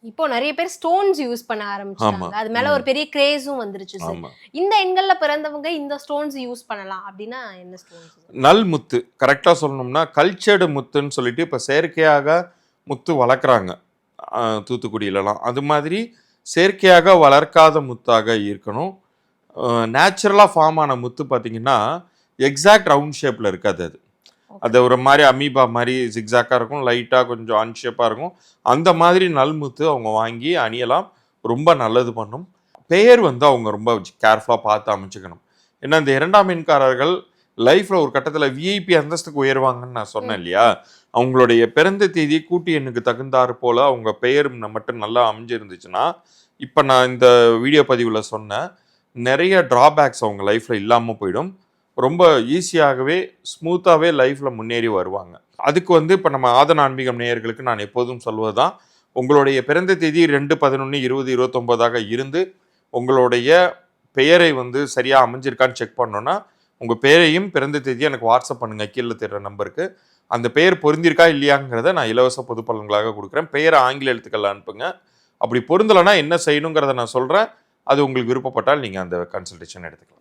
இப்போ நிறைய பேர் ஸ்டோன்ஸ் யூஸ் பண்ண ஆரம்பிச்சிட்டாங்க. அது மேல ஒரு பெரிய கிரேஸும் வந்துருச்சு சார். இந்த எண்கள்ல பிறந்தவங்க இந்த ஸ்டோன்ஸ் யூஸ் பண்ணலாம் அப்படின்னா என்ன ஸ்டோன்ஸ்? நல் முத்து கரெக்டாக சொல்லணும்னா கல்ச்சர்டு முத்துன்னு சொல்லிட்டு இப்போ செயற்கையாக முத்து வளர்க்குறாங்க தூத்துக்குடியிலலாம். அது மாதிரி செயற்கையாக வளர்க்காத முத்தாக இருக்கணும். நேச்சுரலாக ஃபார்ம் ஆன முத்து பார்த்தீங்கன்னா எக்ஸாக்ட் ரவுண்ட் ஷேப்பில் இருக்காது. அது ஒரு மாதிரி அமீபா மாதிரி ஜிக்ஸாக்காக இருக்கும், லைட்டாக கொஞ்சம் அன்ஷேப்பாக இருக்கும். அந்த மாதிரி நல்முத்து அவங்க வாங்கி அணியலாம், ரொம்ப நல்லது பண்ணும். பெயர் அவங்க ரொம்ப கேர்ஃபுல்லாக பார்த்து அமைச்சுக்கணும். ஏன்னா இந்த இரண்டாம் எண்காரர்கள் லைஃப்பில் ஒரு கட்டத்தில் விஐபி அந்தஸ்துக்கு உயர்வாங்கன்னு நான் சொன்னேன் இல்லையா, அவங்களுடைய பிறந்த தேதி கூட்டு எண்ணுக்கு தகுந்தாறு போல் அவங்க பெயர் மட்டும் நல்லா அமைஞ்சிருந்துச்சுன்னா, இப்போ நான் இந்த வீடியோ பதிவில் சொன்ன நிறைய ட்ராபேக்ஸ் அவங்க லைஃப்பில் இல்லாமல் போயிடும். ரொம்ப ஈஸியாகவே ஸ்மூத்தாகவே லைஃப்பில் முன்னேறி வருவாங்க. அதுக்கு இப்போ நம்ம ஆதன் ஆன்மீகம் நேயர்களுக்கு நான் எப்போதும் சொல்வது தான், உங்களுடைய பிறந்த தேதி 2/11/2029 இருந்து உங்களுடைய பெயரை சரியாக அமைஞ்சிருக்கான்னு செக் பண்ணோன்னா உங்கள் பெயரையும் பிறந்த தேதியும் எனக்கு வாட்ஸ்அப் பண்ணுங்கள் கீழே தெரிகிற நம்பருக்கு. அந்த பெயர் பொருந்திருக்கா இல்லையாங்கிறத நான் இலவச பொது பலன்களாக கொடுக்குறேன். பெயரை ஆங்கில எழுத்துக்கள் அனுப்புங்க. அப்படி பொருந்தலைன்னா என்ன செய்யணுங்கிறத நான் சொல்கிறேன். அது உங்களுக்கு விருப்பப்பட்டால் நீங்கள் அந்த கன்சல்டேஷன் எடுத்துக்கலாம்.